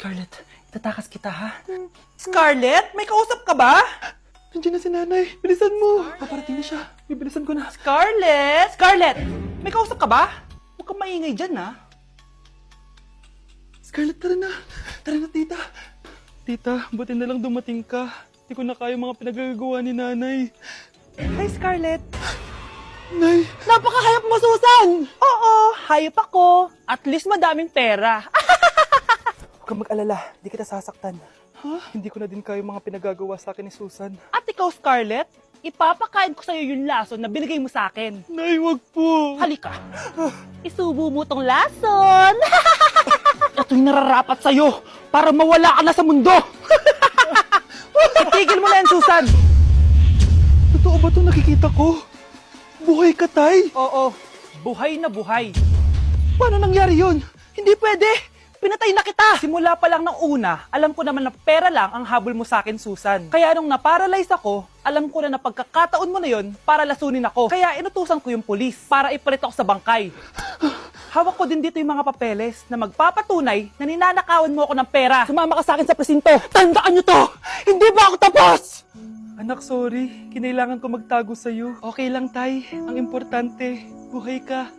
Scarlett, itatakas kita, ha? Scarlett, may kausap ka ba? Nandiyan na si nanay. Bilisan mo. Paparating na siya. Bibilisan ko na. Scarlett! Scarlett! May kausap ka ba? Huwag kang maingay dyan, ha? Scarlett, tara na. Tara na, tita. Tita, buti na lang dumating ka. Hindi ko na kaya mga pinagagawa ni nanay. Hi, Scarlett! Nay, Napakahayap mo, Susan! Oo, hayop ako. At least madaming pera. huwag kang mag-alala. Di kita sasaktan. Ha? Hindi ko na din kaya mga pinagagawa sa akin ni Susan. At ikaw, Scarlett, ipapakain ko sa'yo yung lason na binigay mo sa akin. Nay, wag po. Halika. Isubo mo tong lason. Ito'y nararapat sa'yo para mawala ka na sa mundo. Itigil mo na yan, Susan. Totoo ba itong nakikita ko? Buhay ka, tay? Oo, buhay na buhay. Paano nangyari yun? Hindi pwede. Pinatay na kita. Simula pa lang ng una, alam ko naman na pera lang ang habol mo sa akin, Susan. Kaya nung naparalyze ako, alam ko na pagkakataon mo na yon para lasunin ako. Kaya inutusan ko yung polis para ipalit ako sa bangkay. Hawak ko din dito yung mga papeles na magpapatunay na ninanakawan mo ako ng pera. Sumama ka sa akin sa presinto. Tandaan nyo to! Hindi ba ako tapos? Anak, sorry. Kinailangan ko magtago sa'yo. Okay lang, tay. Ang importante, buhay ka.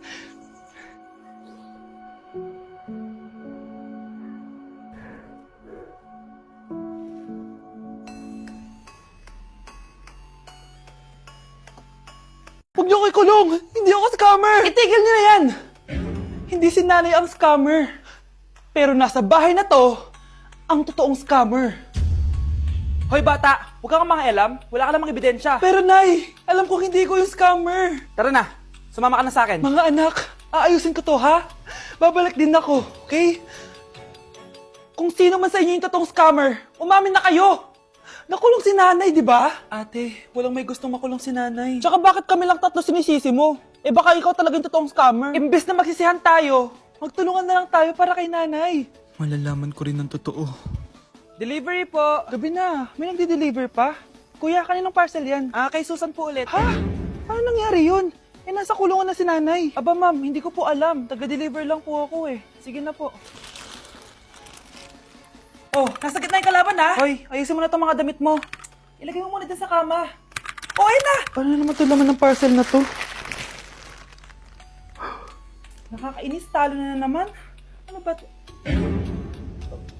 Huwag niyo ko ikulong! Hindi ako scammer! Itigil nyo na yan! Hindi si nanay ang scammer. Pero nasa bahay na to, ang totoong scammer. Hoy bata, huwag kang mangialam. Wala ka namang ebidensya. Pero nay, alam ko hindi ko yung scammer. Tara na, sumama ka na sa akin. Mga anak, aayusin ko to, ha? Babalik din ako, okay? Kung sino man sa inyo yung totoong scammer, umamin na kayo! Nakulong si nanay, di ba? Ate, walang may gustong makulong si nanay. Tsaka bakit kami lang tatlo sinisisi mo? Eh baka ikaw talaga yung totoong scammer. Imbes na magsisihan tayo, Magtulungan na lang tayo para kay nanay. Malalaman ko rin ang totoo. delivery po. Gabi na, may nagde-deliver pa? Kuya, kaninong parcel yan? Kay Susan po ulit. Ha? Paano nangyari yun? Eh, nasa kulungan na si nanay. Aba ma'am, hindi ko po alam. Taga-deliver lang po ako eh. Sige na po. Oh, nasa gitna yung kalaban ha? Hoy, ayusin mo na itong mga damit mo. Ilagay mo muna dyan sa kama. Oh, ayun na! Paano naman ito laman ng parcel na to? Nakakainis, talo na naman. Ano ba ito?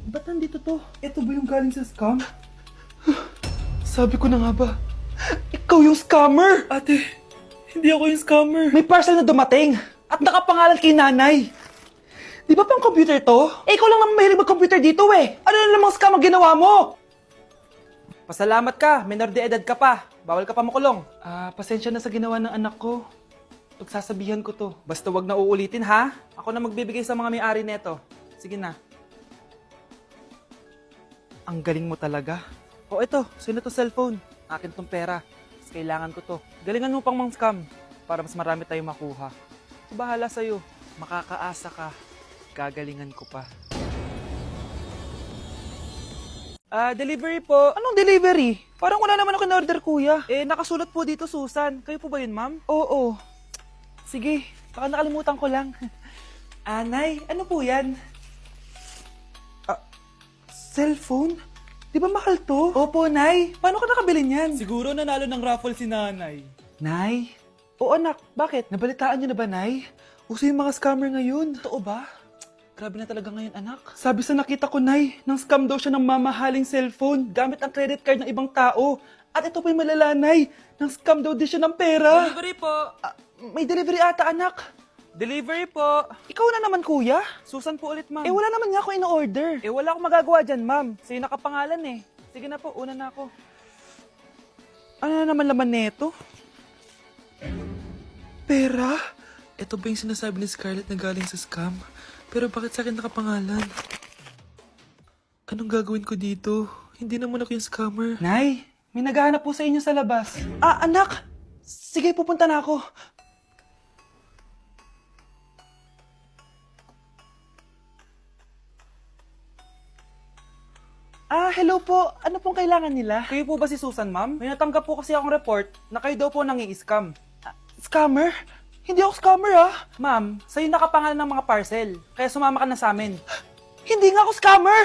Ba't nandito to? Ito ba yung galing sa scam? Sabi ko na nga ba? Ikaw yung scammer! Ate, hindi ako yung scammer. May parcel na dumating at nakapangalan kay nanay. Di ba pang computer to? Eh, ikaw lang naman mahilig mag-computer dito eh. Ano na namang scam ang ginawa mo? Pasalamat ka, minor de edad ka pa. Bawal ka pa makulong. Pasensya na sa ginawa ng anak ko. Pagsasabihan ko to. Basta wag na uulitin ha. Ako na magbibigay sa mga may-ari neto. Sige na. Ang galing mo talaga. O eto, sino to cellphone? Akin tong pera. Mas kailangan ko to. Galingan mo pang mang-scam para mas marami tayong makuha. So, bahala sa'yo. Makakaasa ka. Gagalingan ko pa. Delivery po. Anong delivery? Parang wala naman ako in-order, kuya. Eh, nakasulat po dito, Susan. Kayo po ba yun, ma'am? Oo. Sige, baka nakalimutan ko lang. Nay, ano po yan? Cellphone? Di ba mahal to? Opo, Nay. Paano ka nakabili niyan? Siguro nanalo ng raffle si nanay. Nay? Oo, anak. Bakit? Nabalitaan niyo na ba, Nay? Uso yung mga scammer ngayon. Totoo ba? Grabe na talaga ngayon, anak. Sabi sa nakita ko, Nay, nang scam daw siya ng mamahaling cellphone gamit ang credit card ng ibang tao. At ito pa'y malala, Nay. Nang scam daw din siya ng pera. Delivery po. May delivery ata, anak. Delivery po. Ikaw na naman, kuya. Susan po ulit, ma'am. Eh, wala naman nga ako in-order. Wala akong magagawa dyan, ma'am. Sa'yo nakapangalan eh. Sige na po, una na ako. Ano na naman laman neto? Pera? Ito ba yung sinasabi ni Scarlett na galing sa scam? Pero bakit sa akin nakapangalan? Anong gagawin ko dito? Hindi naman ako yung scammer. Nay, may naghahanap po sa inyo sa labas. Anak! Sige, pupunta na ako. Hello po. Ano pong kailangan nila? Kayo po ba si Susan, ma'am? May natanggap po kasi akong report na kayo daw po nangi-scam. Scammer? Hindi ako scammer, Ma'am, sa'yo nakapangalan ng mga parcel. Kaya sumama ka na sa amin. Hindi nga ako scammer!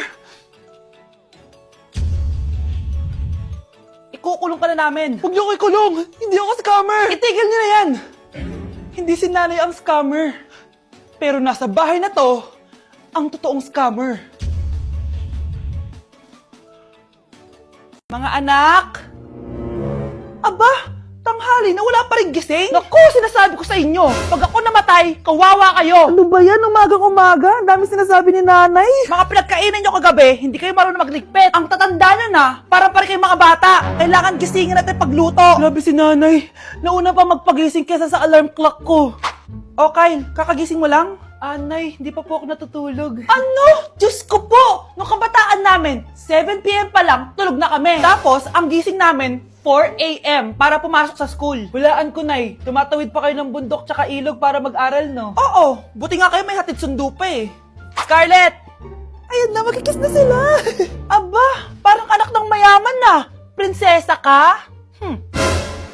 ikukulong ka na namin. Huwag niyo ko ikulong! Hindi ako scammer! Itigil niyo na yan! Hindi si nanay ang scammer. Pero nasa bahay na to, ang totoong scammer. Mga anak! Aba! Tanghali na wala pa rin gising? Naku, sinasabi ko sa inyo, pag ako namatay, kawawa kayo! Ano ba yan? Umagang-umaga? Ang dami sinasabi ni nanay. Mga pinagkainan nyo kagabi, hindi kayo marunong magligpit. Ang tatanda nyo na, para kayong mga bata. Kailangan gisingin natin pagluto. Grabe si nanay. Nauna pa magpagising kesa sa alarm clock ko. O Kyle, kakagising mo lang? Anay, hindi pa po ako natutulog. Ano? Diyos ko po! Nung kabataan namin, 7 p.m. pa lang, tulog na kami. Tapos, ang gising namin, 4 a.m. para pumasok sa school. Hulaan ko, Nay. Tumatawid pa kayo ng bundok tsaka ilog para mag-aral, no? Oo, buti nga kayo may hatid sundo pa eh. Scarlett! Ayun na, magkikiss na sila. Aba, parang anak ng mayaman na. Prinsesa ka?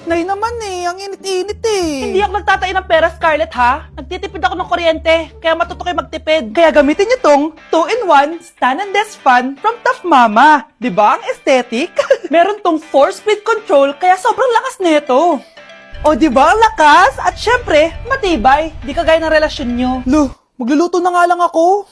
Nay naman eh, ang init-init eh. Hindi ako nagtatay ng pera, Scarlett, ha? Nagtitipid ako ng kuryente, kaya matuto kayo magtipid. Kaya gamitin niyo tong 2-in-1 Stand and Desk Fan from Tough Mama. Di ba ang aesthetic? Meron tong 4-speed control, kaya sobrang lakas nito. O di ba ang lakas? At syempre, matibay. Di kagaya ng relasyon nyo. Lo, magluluto na nga lang ako.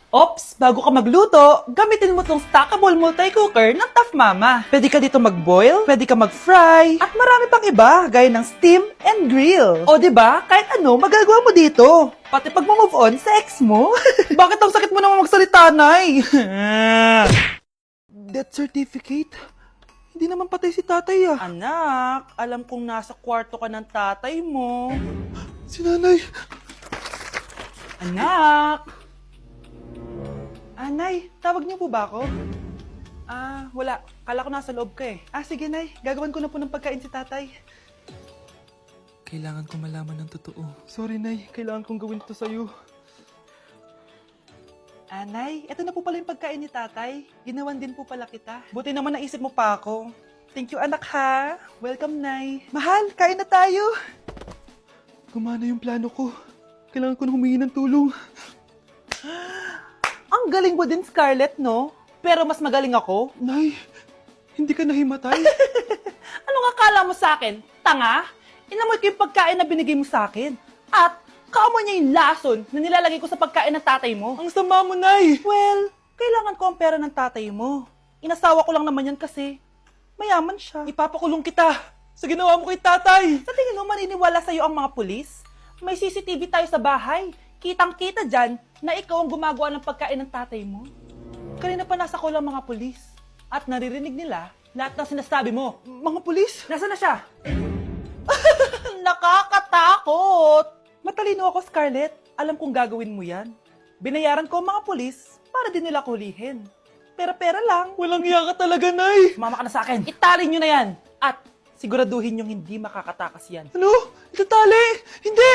Ops, bago ka magluto, gamitin mo tong stackable multi-cooker ng Tough Mama. Pwede ka dito mag-boil, pwede ka mag-fry, at marami pang iba, gaya ng steam and grill. O di ba? Kahit ano, magagawa mo dito. Pati pag move on sa ex mo. Bakit ang sakit mo naman magsalita, Nay? Death certificate? Hindi naman patay si tatay ah. Anak, alam kong nasa kwarto ka ng tatay mo. Si nanay. Anak! Nay, tawag niyo po ba ako? Wala. Kala ko nasa loob ka eh. Sige, Nay. Gagawan ko na po ng pagkain si tatay. Kailangan ko malaman ng totoo. Sorry, Nay. Kailangan kong gawin ito sa'yo. Nay, eto na po pala yung pagkain ni tatay. Ginawan din po pala kita. Buti naman naisip mo pa ako. Thank you, anak, ha. Welcome, Nay. Mahal, kain na tayo. Gumana yung plano ko. Kailangan ko na humingi ng tulong. Ang galing mo din, Scarlett, no? Pero mas magaling ako. Nay, hindi ka nahimatay? Anong akala mo sa akin? Tanga? Inamoy ko yung pagkain na binigay mo sa akin. At kaamoy niya yung lason na nilalagay ko sa pagkain ng tatay mo. Ang sama mo, Nay! Well, kailangan ko ang pera ng tatay mo. Inasawa ko lang naman yan kasi mayaman siya. Ipapakulong kita sa ginawa mo kay tatay! Sa tingin mo, maniniwala sa'yo ang mga pulis? May CCTV tayo sa bahay. Kitang-kita dyan na ikaw ang gumagawa ng pagkain ng tatay mo. Kanina pa nasa kulang mga pulis. At naririnig nila lahat ng sinasabi mo. Mga pulis? Nasaan na siya? Nakakatakot! Matalino ako, Scarlett. Alam kong gagawin mo yan. Binayaran ko ang mga pulis para din nila kulihin. Pera-pera lang. Walang iya ka talaga, Nay! Sumama ka na sa akin. Itali nyo na yan. At siguraduhin yung hindi makakatakas yan. Ano? Itatali! Hindi!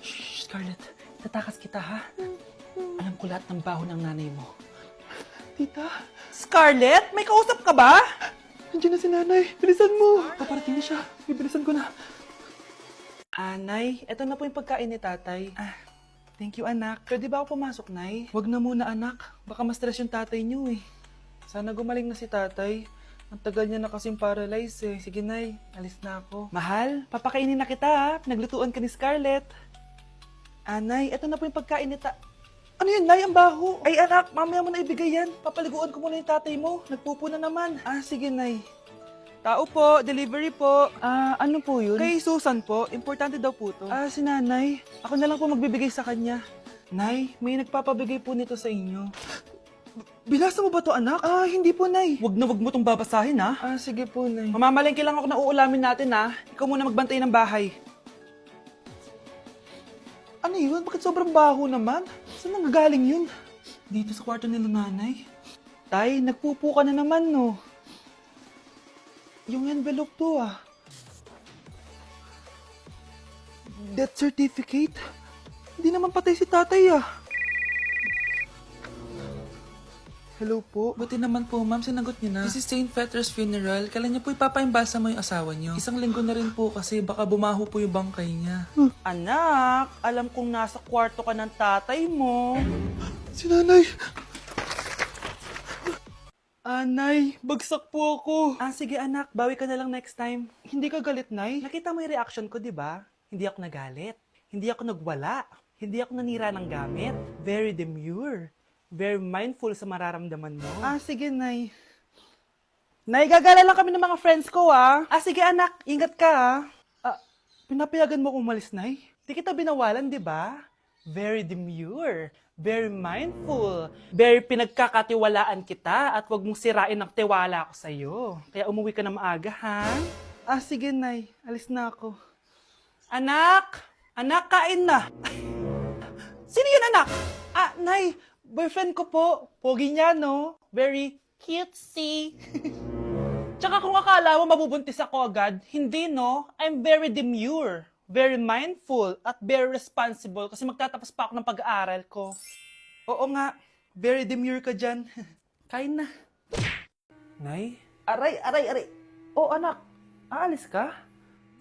Shh, Scarlett. Tatakas kita, ha? Alam ko lahat ng baho ng nanay mo. Tita, Scarlett, may kausap ka ba? nandiyan na si nanay. Bilisan mo! Paparating na siya. Bibilisan ko na. Nay, eto na po yung pagkain ni tatay. Thank you, anak. Pwede ba ako pumasok, Nay? Wag na muna, anak. Baka ma-stress yung tatay niyo eh. Sana gumaling na si tatay. Ang tagal niya na kasing paralyzed eh. Sige, Nay. Alis na ako. Mahal, papakainin na kita, ha? Naglutuan ka ni Scarlett. Nay, eto na po yung pagkain ni Ano yun, Nay? Ang baho. Ay, anak, mamaya mo na ibigay yan. Papaliguan ko muna yung tatay mo. Nagpupo na naman. Sige, Nay. Tao po, delivery po. Ano po yun? Kay Susan po, importante daw po to. Si nanay. Ako na lang po magbibigay sa kanya. Nay, may nagpapabigay po nito sa inyo. Binasa mo ba to, anak? Hindi po, Nay. Wag mo tong babasahin, ha? Sige po, Nay. Mamamalengke lang ako na uulamin natin, ha? Ikaw muna magbantay ng bahay. Ano yun? Bakit sobrang baho naman? Saan nanggagaling yun? Dito sa kwarto nila nanay. Tay, nagpupo ka na naman, no? Yung envelope to, Death certificate? Hindi naman patay si tatay, Hello po. Buti naman po, ma'am, sinagot niyo na. This is St. Peter's Funeral. Kala niya po ipapaimbasa mo yung asawa niyo. Isang linggo na rin po kasi baka bumaho po yung bangkay niya. Anak, alam kong nasa kwarto ka ng tatay mo. Si nanay. Nay, bagsak po ako. Sige anak, bawi ka na lang next time. Hindi ka galit, Nay? Nakita mo yung reaction ko, di ba? Hindi ako nagalit. Hindi ako nagwala. Hindi ako nanira ng gamit. Very demure. Very mindful sa mararamdaman mo. Sige, Nay. Nay, gagala lang kami ng mga friends ko, sige anak, ingat ka, Pinapayagan mo akong umalis, Nay? Di kita binawalan, di ba? Very demure, very mindful, very pinagkakatiwalaan kita at wag mong sirain ang tiwala ko sa'yo. Kaya umuwi ka na maaga, ha? Sige, Nay. Alis na ako. Anak! Anak, kain na! Sino yun, anak? Nay, boyfriend ko po. Pogi niya, no? Very cutesy. Tsaka kung akala mo mabubuntis ako agad, hindi, no? I'm very demure, very mindful, at very responsible kasi magtatapos pa ako ng pag-aaral ko. Oo nga. Very demure ka dyan. Kain na. Nay, Aray! Oh, anak, aalis ka?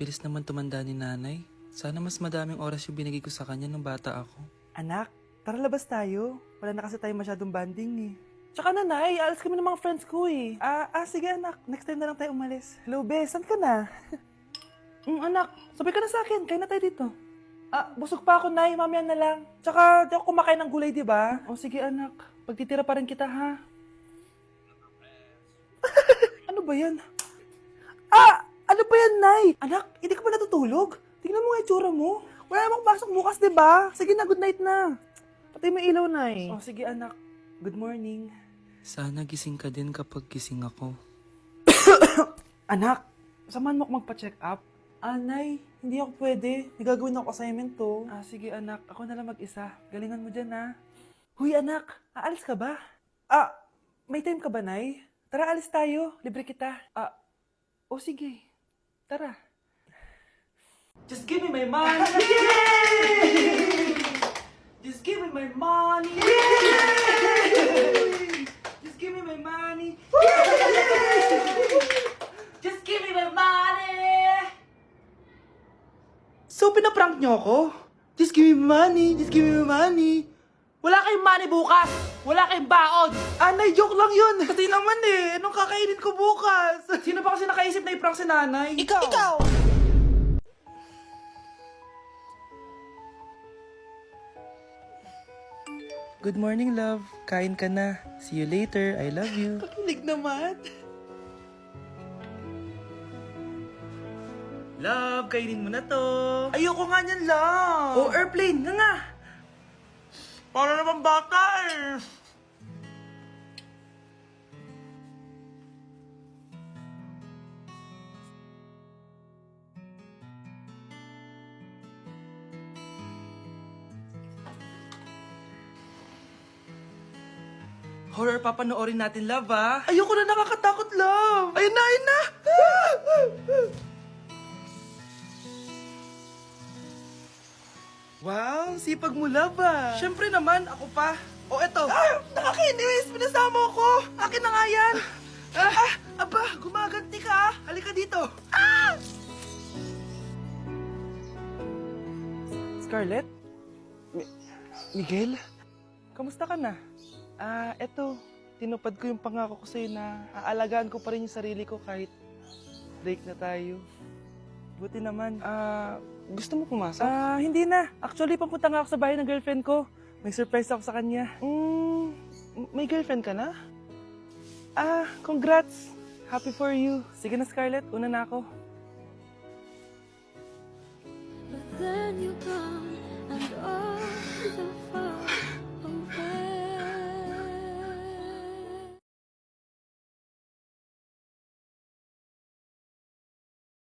bilis naman tumanda ni nanay. Sana mas madaming oras yung binigay ko sa kanya nung bata ako. Anak, tara labas tayo. Wala na kasi tayo masyadong banding eh. Tsaka nanay, aalis kami ng mga friends ko eh. Sige anak. Next time na lang tayo umalis. Hello, Be. Saan ka na? Anak, sabay ka na sa akin. Kain na tayo dito. Busog pa ako, nay. Mamaya na lang. Tsaka, di ako kumakain ng gulay, di ba? Sige anak. Pagtitira pa rin kita ha. Ano ba yan? Ano ba yan, Nay? Anak, hindi ka ba natutulog? Tingnan mo nga itsura mo. Wala namang pasok bukas, di ba? Sige na, good night na. Patay mo ilaw, nay. Sige anak. Good morning. Sana gising ka din kapag gising ako. Anak, samahan mo ako magpa-check up. Nay, hindi ako pwede. May gagawin ako assignment to. Sige anak, ako na lang mag-isa. Galingan mo dyan ha. Huy, anak, aalis ka ba? May time ka ba, nay? Tara, alis tayo. Libre kita. Sige. Tara. Just give me my money. Yay! Just give me my money. Yay! Just give me my money. Just give me my money. So, pinaprank niyo ako? Just give me money. Just give me money. Wala kayong money bukas. Wala kayong baon. Nay, joke lang yun. Kasi naman anong kakainin ko bukas? Sino ba kasi nakaisip na i-prank si nanay? Ikaw! Good morning, love. Kain ka na. See you later. I love you. Kakilig naman. Love, kainin mo na to. Ayoko nga niyan lang. Airplane, nga. Para naman bata eh. Horror papanoorin natin, love, ah. Ayoko na, nakakatakot, love. Ayun na, ayun na. Wow, sipag mo, love, ah. Siyempre naman, ako pa. O, eto. Nakakainis, pinasama ko. Akin na nga yan. Aba, gumaganti ka, ah. Halika dito. Scarlett? Miguel? Kamusta ka na? Eto, tinupad ko yung pangako ko sa'yo na aalagaan ko pa rin yung sarili ko kahit break na tayo. Buti naman. Gusto mo pumasok? Hindi na. Actually, papunta nga ako sa bahay ng girlfriend ko. May surprise ako sa kanya. May girlfriend ka na? Congrats. Happy for you. Sige na, Scarlett. Una na ako. But then you gone.